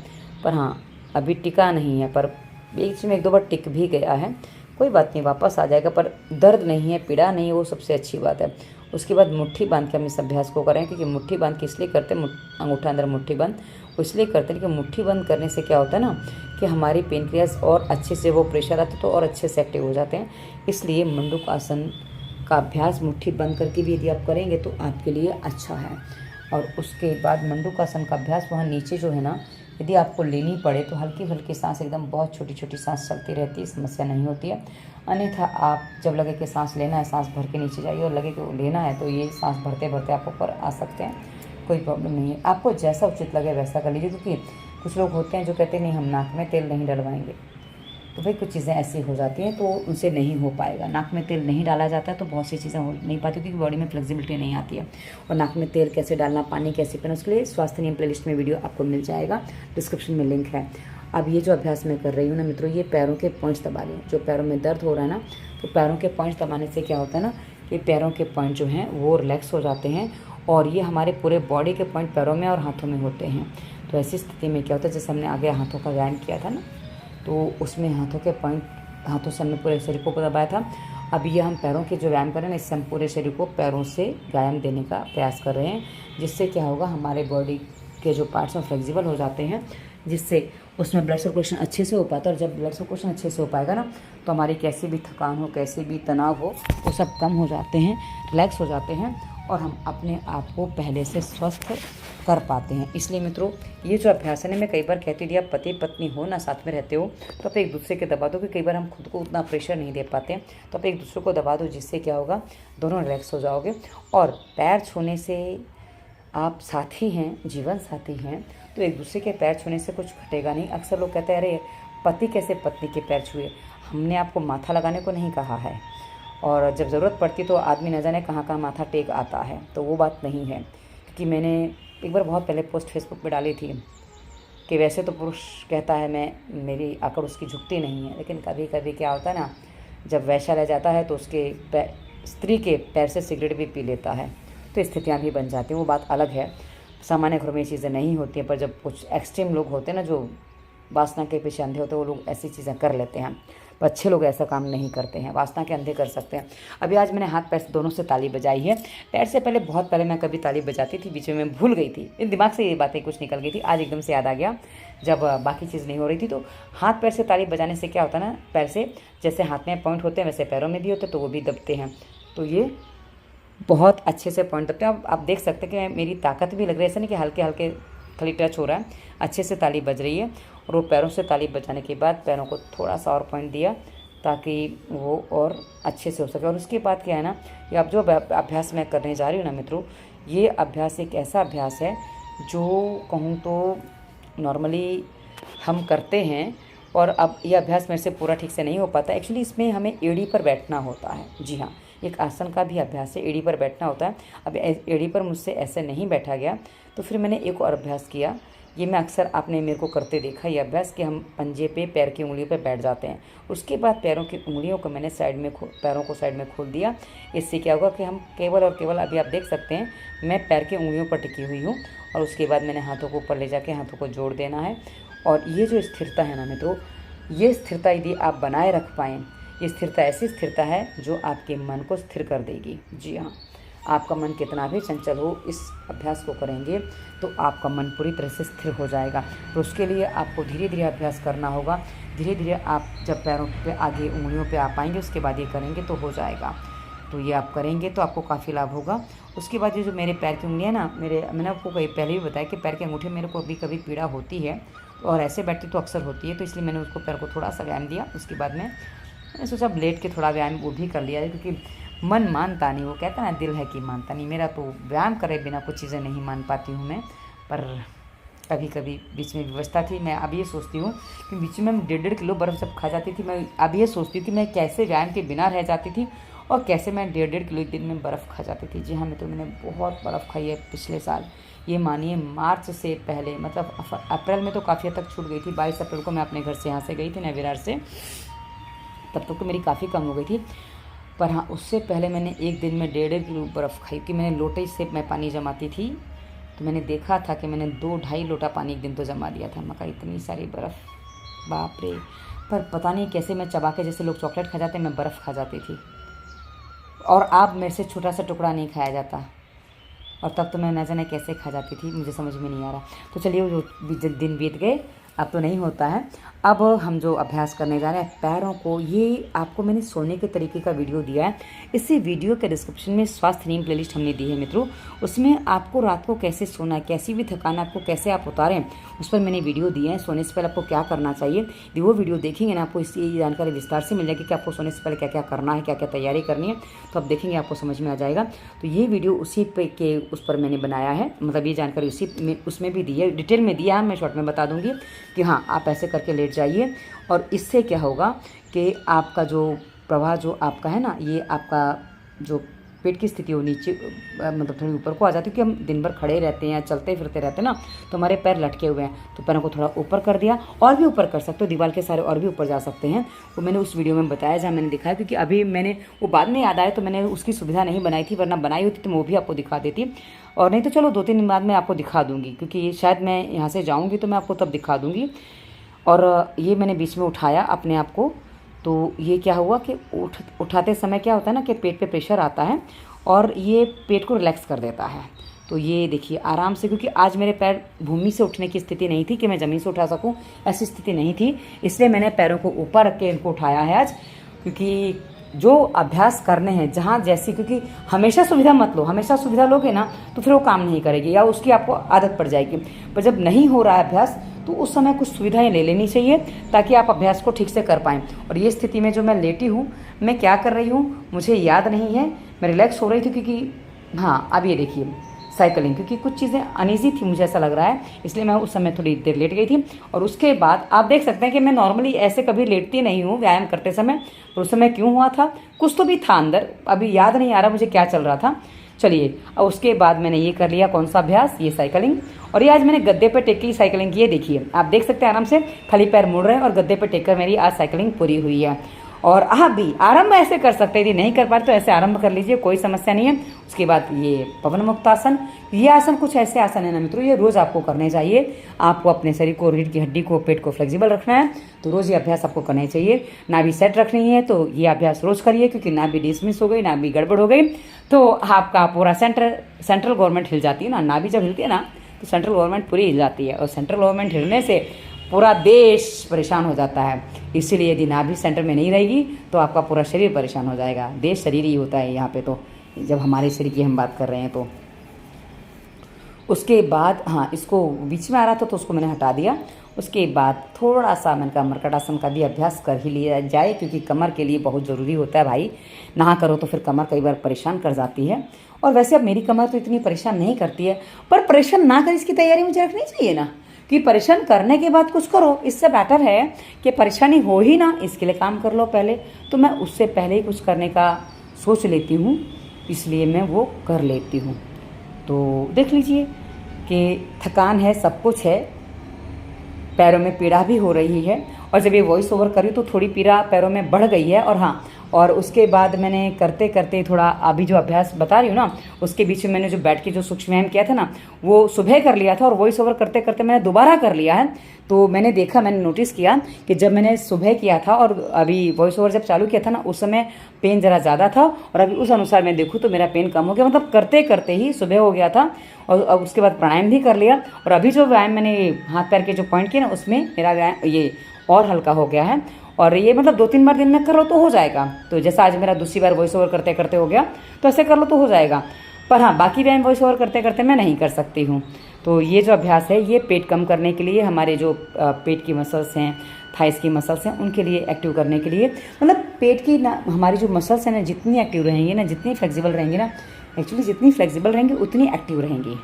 पर हाँ अभी टिका नहीं है, पर बीच में 1-2 बार टिक भी गया है, कोई बात नहीं, वापस आ जाएगा, पर दर्द नहीं है, पीड़ा नहीं है, वो सबसे अच्छी बात है। उसके बाद मुट्ठी बांध के हम इस अभ्यास को करें, क्योंकि मुट्ठी बांध के इसलिए करते हैं, अंगूठा अंदर मुट्ठी बंद इसलिए करते हैं कि मुट्ठी बंद करने से क्या होता है ना कि हमारी पेनक्रियास और अच्छे से वो प्रेशर आता है तो और अच्छे से एक्टिव हो जाते हैं। इसलिए मंडूक आसन का अभ्यास मुट्ठी बंद करके भी यदि आप करेंगे तो आपके लिए अच्छा है। और उसके बाद मंडूक आसन का अभ्यास वहाँ नीचे जो है ना, यदि आपको लेनी पड़े तो हल्की हल्की सांस, एकदम बहुत छोटी छोटी सांस चलती रहती है, समस्या नहीं होती है। अन्यथा आप जब लगे कि सांस लेना है, सांस भर के नीचे जाइए, और लगे कि लेना है तो ये सांस भरते भरते आप ऊपर आ सकते हैं, कोई प्रॉब्लम नहीं है। आपको जैसा उचित लगे वैसा कर लीजिए, क्योंकि कुछ लोग होते हैं जो कहते हैं नहीं हम नाक में तेल नहीं डलवाएंगे, तो भाई कुछ चीज़ें ऐसी हो जाती हैं तो उनसे नहीं हो पाएगा। नाक में तेल नहीं डाला जाता है तो बहुत सी चीज़ें हो नहीं पाती, क्योंकि बॉडी में फ्लेक्सिबिलिटी नहीं आती है। और नाक में तेल कैसे डालना, पानी कैसे पीना, उसके लिए स्वास्थ्य नियम प्लेलिस्ट में वीडियो आपको मिल जाएगा, डिस्क्रिप्शन में लिंक है। अब ये जो अभ्यास मैं कर रही हूँ ना मित्रों, ये पैरों के पॉइंट्स दबा रही हूँ। जो पैरों में दर्द हो रहा है ना, तो पैरों के पॉइंट्स दबाने से क्या होता है ना कि पैरों के पॉइंट जो हैं वो रिलैक्स हो जाते हैं, और ये हमारे पूरे बॉडी के पॉइंट पैरों में और हाथों में होते हैं। तो ऐसी स्थिति में क्या होता है, जैसे हमने आगे हाथों का व्यायाम किया था ना, तो उसमें हाथों के पॉइंट, हाथों से हमने पूरे शरीर को दबाया था। अब ये हम पैरों के जो व्यायाम कर रहे हैं, इससे हम पूरे शरीर को पैरों से व्यायाम देने का प्रयास कर रहे हैं, जिससे क्या होगा हमारे बॉडी के जो पार्ट्स हैं फ्लेक्सिबल हो जाते हैं, जिससे उसमें ब्लड सर्कुलेशन अच्छे से हो पाता है। और जब ब्लड सर्कुलेशन अच्छे से हो पाएगा ना, तो हमारी कैसी भी थकान हो, कैसे भी तनाव हो, वो सब कम हो जाते हैं, रिलैक्स हो जाते हैं, और हम अपने आप को पहले से स्वस्थ कर पाते हैं। इसलिए मित्रों, ये जो अभ्यास है ना, मैं कई बार कहती थी आप पति पत्नी हो ना, साथ में रहते हो, तो आप एक दूसरे के दबा दो, कि कई बार हम खुद को उतना प्रेशर नहीं दे पाते हैं, तो आप एक दूसरे को दबा दो, जिससे क्या होगा दोनों रिलैक्स हो जाओगे। और पैर छूने से, आप साथी हैं, जीवन साथी हैं, तो एक दूसरे के पैर छूने से कुछ घटेगा नहीं। अक्सर लोग कहते हैं अरे पति कैसे पत्नी के पैर छुए, हमने आपको माथा लगाने को नहीं कहा है, और जब ज़रूरत पड़ती तो आदमी न जाने कहाँ कहाँ माथा टेक आता है, तो वो बात नहीं है। क्योंकि मैंने एक बार बहुत पहले पोस्ट फेसबुक पे डाली थी कि वैसे तो पुरुष कहता है मेरी आकड़ उसकी झुकती नहीं है, लेकिन कभी कभी क्या होता है ना, जब वैसा रह जाता है तो उसके स्त्री के पैर से सिगरेट भी पी लेता है, तो स्थितियाँ भी बन जाती हैं, वो बात अलग है। सामान्य घरों में ये चीज़ें नहीं होती हैं, पर जब कुछ एक्सट्रीम लोग होते हैं ना, जो वासना के पीछे अंधे होते हैं, वो लोग ऐसी चीज़ें कर लेते हैं, पर अच्छे लोग ऐसा काम नहीं करते हैं, वासना के अंधे कर सकते हैं। अभी आज मैंने हाथ पैर दोनों से ताली बजाई है। पैर से पहले, बहुत पहले मैं कभी ताली बजाती थी, बीच में मैं भूल गई थी, दिमाग से ये बातें कुछ निकल गई थी, आज एकदम से याद आ गया जब बाकी चीज़ नहीं हो रही थी। तो हाथ पैर से ताली बजाने से क्या होता है ना, पैर से जैसे हाथ में पॉइंट होते हैं वैसे पैरों में भी होते हैं, तो वो भी दबते हैं, तो ये बहुत अच्छे से पॉइंट दबते हैं। आप देख सकते हैं कि मेरी ताकत भी लग रही है, ऐसा नहीं कि हल्के हल्के खाली टच हो रहा है, अच्छे से ताली बज रही है। और वो पैरों से ताली बजाने के बाद पैरों को थोड़ा सा और पॉइंट दिया, ताकि वो और अच्छे से हो सके। और उसके बाद क्या है ना, ये अब जो अभ्यास मैं करने जा रही हूँ ना मित्रों, ये अभ्यास एक ऐसा अभ्यास है जो कहूँ तो नॉर्मली हम करते हैं, और अब ये अभ्यास मेरे से पूरा ठीक से नहीं हो पाता। एक्चुअली इसमें हमें एड़ी पर बैठना होता है। जी हाँ, एक आसन का भी अभ्यास है, एड़ी पर बैठना होता है। अब एड़ी पर मुझसे ऐसे नहीं बैठा गया, तो फिर मैंने एक और अभ्यास किया। ये मैं अक्सर आपने मेरे को करते देखा, ये अभ्यास कि हम पंजे पे पैर की उंगलियों पे बैठ जाते हैं। उसके बाद पैरों की उंगलियों को मैंने पैरों को साइड में खोल दिया। इससे क्या होगा कि हम केवल और केवल, अभी आप देख सकते हैं मैं पैर की उंगलियों पर टिकी हुई हूँ, और उसके बाद मैंने हाथों को ऊपर ले जाके हाथों को जोड़ देना है। और ये जो स्थिरता है ना मित्रों, ये स्थिरता यदि आप बनाए रख पाएँ, ये स्थिरता ऐसी स्थिरता है जो आपके मन को स्थिर कर देगी। जी हाँ, आपका मन कितना भी चंचल हो, इस अभ्यास को करेंगे तो आपका मन पूरी तरह से स्थिर हो जाएगा। तो उसके लिए आपको धीरे धीरे अभ्यास करना होगा। धीरे धीरे आप जब पैरों पे आगे उंगलियों पे आ पाएंगे, उसके बाद ये करेंगे तो हो जाएगा। तो ये आप करेंगे तो आपको काफ़ी लाभ होगा। उसके बाद ये जो मेरे पैर की उंगलियाँ ना, मैंने आपको पहले भी बताया कि पैर के अंगूठे मेरे को कभी पीड़ा होती है, और ऐसे बैठती तो अक्सर होती है, तो इसलिए मैंने उसको पैर को थोड़ा सा व्यायाम दिया। उसके बाद मैंने सोचा लेट के थोड़ा व्यायाम वो भी कर लिया है, क्योंकि मन मानता नहीं, वो कहता है ना दिल है कि मानता नहीं। मेरा तो व्यायाम करे बिना कुछ चीज़ें नहीं मान पाती हूँ मैं, पर कभी कभी बीच में व्यवस्था थी। मैं अब ये सोचती हूँ कि बीच में मैं 1.5 किलो बर्फ़ जब खा जाती थी, मैं अब ये सोचती हूँ कि मैं कैसे व्यायाम के बिना रह जाती थी, और कैसे मैं 1.5 किलो एक दिन में बर्फ़ खा जाती थी। जी हाँ, मैं तो मैंने बहुत बर्फ़ खाई है पिछले साल। ये मानिए मार्च से पहले, मतलब अप्रैल में तो काफ़ी हद तक छूट गई थी। 22 अप्रैल को मैं अपने घर से यहाँ से गई थी, नया विरार से, तब तक तो मेरी काफ़ी कम हो गई थी। पर हाँ, उससे पहले मैंने एक दिन में 1.5 किलो बर्फ़ खाई कि मैंने लोटे से मैं पानी जमाती थी, तो मैंने देखा था कि मैंने 2-2.5 लोटा पानी एक दिन तो जमा दिया था। मैं कहा इतनी सारी बर्फ़, बाप रे। पर पता नहीं कैसे मैं चबा के, जैसे लोग चॉकलेट खा जाते हैं, मैं बर्फ़ खा जाती थी। और अब मेरे से छोटा सा टुकड़ा नहीं खाया जाता, और तब तो मैं न जाने कैसे खा जाती थी, मुझे समझ में नहीं आ रहा। तो चलिए, वो जो दिन बीत गए, अब तो नहीं होता है। अब हम जो अभ्यास करने जा रहे हैं पैरों को, ये आपको मैंने सोने के तरीके का वीडियो दिया है। इसी वीडियो के डिस्क्रिप्शन में स्वास्थ्य नियम प्लेलिस्ट हमने दी है मित्रों, उसमें आपको रात को कैसे सोना है, कैसी भी थकान आपको कैसे आप उतारें, उस पर मैंने वीडियो दिए हैं। सोने से पहले आपको क्या करना चाहिए, यदि वो वीडियो देखेंगे ना, आपको इसकी जानकारी विस्तार से मिल जाएगी कि आपको सोने से पहले क्या क्या करना है, क्या क्या तैयारी करनी है। तो आप देखेंगे, आपको समझ में आ जाएगा। तो ये वीडियो उसी पे के उस पर मैंने बनाया है, मतलब ये जानकारी उसी में उसमें भी दी है, डिटेल में दिया है। मैं शॉर्ट में बता दूंगी कि हाँ, आप ऐसे करके लेट जाइए, और इससे क्या होगा कि आपका जो प्रवाह जो आपका है ना, ये आपका जो पेट की स्थिति हो नीचे, मतलब थोड़ी ऊपर को आ जाती है, क्योंकि हम दिन भर खड़े रहते हैं, चलते फिरते रहते हैं ना, तो हमारे पैर लटके हुए हैं। तो पैरों को थोड़ा ऊपर कर दिया, और भी ऊपर कर सकते हो, दीवार के सारे और भी ऊपर जा सकते हैं। वो मैंने उस वीडियो में बताया, जहाँ मैंने दिखाया, क्योंकि अभी मैंने वो बाद में याद आया, तो मैंने उसकी सुविधा नहीं बनाई थी, वरना बनाई होती तो मैं वो भी आपको दिखा देती। और नहीं तो चलो 2-3 दिन बाद मैं आपको दिखा दूँगी, क्योंकि शायद मैं यहाँ से जाऊँगी तो मैं आपको तब दिखा दूँगी। और ये मैंने बीच में उठाया अपने आप को, तो ये क्या हुआ कि उठाते समय क्या होता है ना कि पेट पे प्रेशर आता है, और ये पेट को रिलैक्स कर देता है। तो ये देखिए आराम से, क्योंकि आज मेरे पैर भूमि से उठने की स्थिति नहीं थी कि मैं ज़मीन से उठा सकूं, ऐसी स्थिति नहीं थी, इसलिए मैंने पैरों को ऊपर रख के इनको उठाया है आज। क्योंकि जो अभ्यास करने हैं जहाँ जैसी, क्योंकि हमेशा सुविधा मत लो, हमेशा सुविधा लोगे ना तो फिर वो काम नहीं करेगी, या उसकी आपको आदत पड़ जाएगी। पर जब नहीं हो रहा है अभ्यास, तो उस समय कुछ सुविधाएं ले लेनी चाहिए, ताकि आप अभ्यास को ठीक से कर पाएँ। और ये स्थिति में जो मैं लेटी हूँ, मैं क्या कर रही हूँ मुझे याद नहीं है, मैं रिलैक्स हो रही थी, क्योंकि हाँ, अब ये देखिए साइकिलिंग, क्योंकि कुछ चीज़ें अनईजी थी मुझे ऐसा लग रहा है, इसलिए मैं उस समय थोड़ी देर लेट गई थी। और उसके बाद आप देख सकते हैं कि मैं नॉर्मली ऐसे कभी लेटती नहीं हूँ व्यायाम करते समय, तो उस समय क्यों हुआ था, कुछ तो भी था अंदर, अभी याद नहीं आ रहा मुझे क्या चल रहा था। चलिए, और उसके बाद मैंने ये कर लिया, कौन सा अभ्यास, ये साइकिलिंग। और ये आज मैंने गद्दे पर टेक की साइकिलिंग की है, देखिए आप देख सकते हैं आराम से खाली पैर मुड़ रहे हैं, और गद्दे पर टेक कर मेरी आज साइकिलिंग पूरी हुई है। और आप भी आरंभ ऐसे कर सकते हैं, यदि नहीं कर पाए तो ऐसे आरंभ कर लीजिए, कोई समस्या नहीं है। उसके बाद ये पवन मुक्त आसन, ये आसन कुछ ऐसे आसन है ना मित्रों, ये रोज़ आपको करने चाहिए। आपको अपने शरीर को, रीढ़ की हड्डी को, पेट को फ्लेक्सिबल रखना है, तो रोज़ ये अभ्यास आपको करने चाहिए। नाभि सेट रखनी है तो ये अभ्यास रोज़ करिए, क्योंकि नाभि डिसमिस हो गई, नाभि गड़बड़ हो गई तो आपका पूरा सेंट्रल गवर्नमेंट हिल जाती है ना। नाभि जब हिलती है ना तो सेंट्रल गवर्नमेंट पूरी हिल जाती है, और सेंट्रल गवर्नमेंट हिलने से पूरा देश परेशान हो जाता है। इसीलिए यदि नाभि सेंटर में नहीं रहेगी तो आपका पूरा शरीर परेशान हो जाएगा। देश शरीर ही होता है यहाँ पे, तो जब हमारे शरीर की हम बात कर रहे हैं तो। उसके बाद हाँ, इसको बीच में आ रहा था तो उसको मैंने हटा दिया। उसके बाद थोड़ा सा मैंने कहा मर्कटासन का भी अभ्यास कर ही लिया जाए, क्योंकि कमर के लिए बहुत ज़रूरी होता है भाई। ना करो तो फिर कमर कई बार परेशान कर जाती है, और वैसे अब मेरी कमर तो इतनी परेशान नहीं करती है, पर परेशान ना कर इसकी तैयारी मुझे रखनी चाहिए ना, कि परेशान करने के बाद कुछ करो। इससे बेटर है कि परेशानी हो ही ना, इसके लिए काम कर लो पहले। तो मैं उससे पहले ही कुछ करने का सोच लेती हूँ, इसलिए मैं वो कर लेती हूँ। तो देख लीजिए कि थकान है, सब कुछ है, पैरों में पीड़ा भी हो रही है, और जब ये वॉइस ओवर करी तो थोड़ी पीड़ा पैरों में बढ़ गई है। और हाँ, और उसके बाद मैंने करते करते थोड़ा अभी जो अभ्यास बता रही हूँ ना, उसके बीच में मैंने जो बैठ के जो सूक्ष्म व्यायाम किया था ना, वो सुबह कर लिया था, और वॉइस ओवर करते करते मैंने दोबारा कर लिया है। तो मैंने देखा, मैंने नोटिस किया कि जब मैंने सुबह किया था और अभी वॉइस ओवर जब चालू किया था ना, उस समय पेन ज़रा ज़्यादा था, और अभी उस अनुसार मैं देखूँ तो मेरा पेन कम हो गया, मतलब करते करते ही सुबह हो गया था। और अब उसके बाद प्राणायाम भी कर लिया, और अभी जो व्यायाम मैंने हाथ पैर के जो पॉइंट किए ना, उसमें मेरा व्यायाम ये और हल्का हो गया है। और ये मतलब 2-3 बार दिन में कर लो तो हो जाएगा। तो जैसा आज मेरा दूसरी बार वॉइस ओवर करते करते हो गया, तो ऐसे कर लो तो हो जाएगा। पर हाँ, बाकी व्यायाम वॉइस ओवर करते करते मैं नहीं कर सकती हूँ। तो ये जो अभ्यास है, ये पेट कम करने के लिए, हमारे जो पेट की मसल्स हैं, थाइस की मसल्स हैं, उनके लिए एक्टिव करने के लिए, मतलब पेट की ना, हमारी जो मसल्स हैं ना, जितनी एक्टिव रहेंगी ना, जितनी फ्लेक्सिबल रहेंगी ना, एक्चुअली जितनी फ्लेक्सिबल रहेंगी उतनी एक्टिव रहेंगी।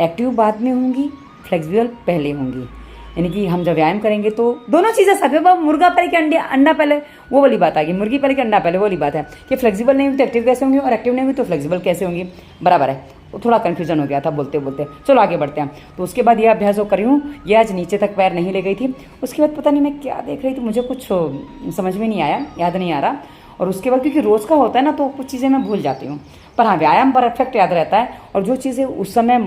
एक्टिव बाद में होंगी, फ्लेक्सिबल पहले होंगी। यानी कि हम जब व्यायाम करेंगे तो दोनों चीज़ें साथ में, मुर्गा पहले कि अंडा पहले, वो वाली बात आ गई। मुर्गी पहले कि अंडा पहले, वो वाली बात है कि फ्लेक्सिबल नहीं हुई तो एक्टिव कैसे होंगी, और एक्टिव नहीं हुई तो फ्लेक्सिबल कैसे होंगी, बराबर है। वो थोड़ा कन्फ्यूजन हो गया था बोलते बोलते। चलो आगे बढ़ते हैं। तो उसके बाद ये अभ्यास जो करी हूँ, ये आज नीचे तक पैर नहीं ले गई थी। उसके बाद पता नहीं मैं क्या देख रही थी, मुझे कुछ समझ में नहीं आया, याद नहीं आ रहा। और उसके बाद क्योंकि रोज़ का होता है ना तो कुछ चीज़ें मैं भूल जाती हूँ, पर हाँ व्यायाम परफेक्ट याद रहता है। और जो चीज़ें उस समय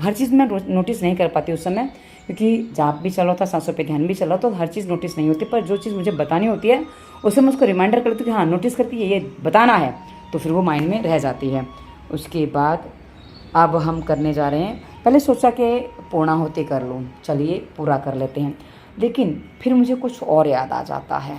हर चीज़ मैं नोटिस नहीं कर पाती उस समय, क्योंकि जाप भी चल रहा था, सांसों पे ध्यान भी चल रहा तो हर चीज़ नोटिस नहीं होती, पर जो चीज़ मुझे बतानी होती है उसे मैं उसको रिमाइंडर करती हूँ कि हाँ नोटिस करती है ये बताना है, तो फिर वो माइंड में रह जाती है। उसके बाद अब हम करने जा रहे हैं, पहले सोचा कि पूर्णाहुति कर लूँ, चलिए पूरा कर लेते हैं, लेकिन फिर मुझे कुछ और याद आ जाता है।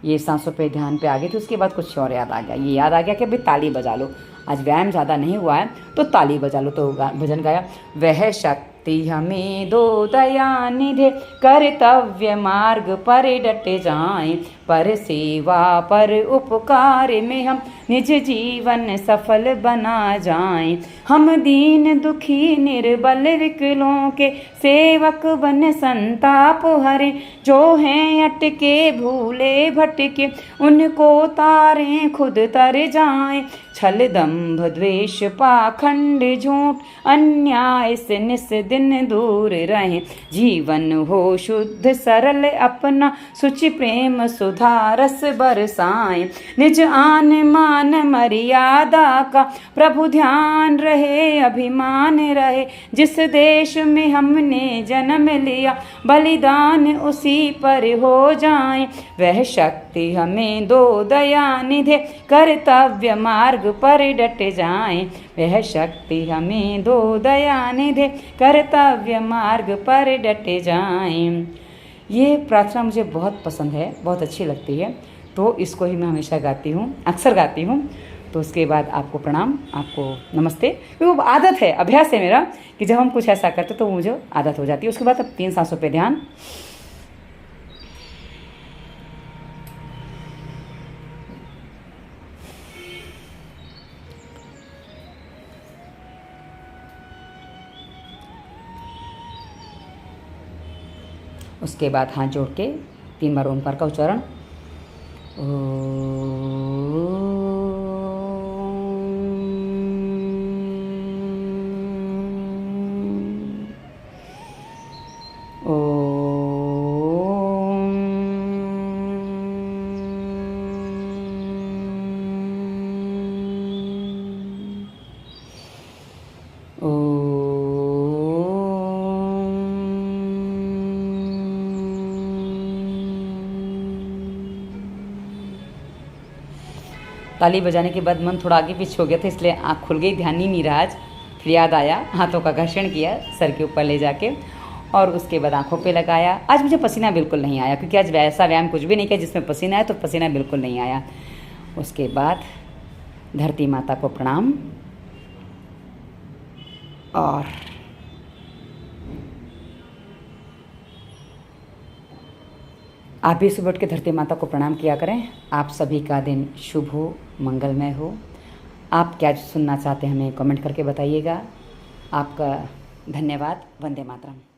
ये सांसों पे ध्यान पे आ गई थी, उसके बाद कुछ और याद आ गया। ये याद आ गया कि भाई ताली बजा लो, आज व्यायाम ज़्यादा नहीं हुआ है तो ताली बजा लो। तो भजन गाया, वह शक्ति हमें दो दया निधे, कर्तव्य मार्ग पर डट जाएं, पर सेवा पर उपकार में हम निज जीवन सफल बना जाएं। हम दीन दुखी निर्बल विकलों के सेवक बन संताप हरे, जो हैं अटके भूले भटके उनको तारें खुद तर जाएं। छल दंभ द्वेष पाखंड झूठ अन्याय से निस दिन दूर रहें, जीवन हो शुद्ध सरल अपना सुचि प्रेम सुधा रस बरसाएं। निज आन मान मर्यादा का प्रभु ध्यान रहे, अभिमान रहे, जिस देश में हमने जन्म लिया बलिदान उसी पर हो जाए। वह शक्ति हमें दो दया निधे, कर्तव्य मार्ग पर डट जाएं। वह शक्ति हमें दो दया निधे, कर्तव्य मार्ग पर डट जाएं। ये प्रार्थना मुझे बहुत पसंद है, बहुत अच्छी लगती है, तो इसको ही मैं हमेशा गाती हूँ, अक्सर गाती हूँ। तो उसके बाद आपको प्रणाम, आपको नमस्ते। वो आदत है, अभ्यास है मेरा कि जब हम कुछ ऐसा करते तो मुझे आदत हो जाती है। उसके बाद अब 3 सांसों पे ध्यान। उसके बाद हाथ जोड़ के 3 बार ओंकार का उच्चारण। ताली बजाने के बाद मन थोड़ा आगे पीछे हो गया था, इसलिए आँख खुल गई, ध्यान ही नहीं रहा आज। फिर याद आया, हाथों का घर्षण किया सर के ऊपर ले जाके, और उसके बाद आँखों पे लगाया। आज मुझे पसीना बिल्कुल नहीं आया, क्योंकि आज वैसा व्यायाम कुछ भी नहीं किया जिसमें पसीना आया, तो पसीना बिल्कुल नहीं आया। उसके बाद धरती माता को प्रणाम, और आप भी सुबह उठ के धरती माता को प्रणाम किया करें। आप सभी का दिन शुभ हो, मंगलमय हो। आप क्या सुनना चाहते हैं हमें कमेंट करके बताइएगा। आपका धन्यवाद। वंदे मातरम।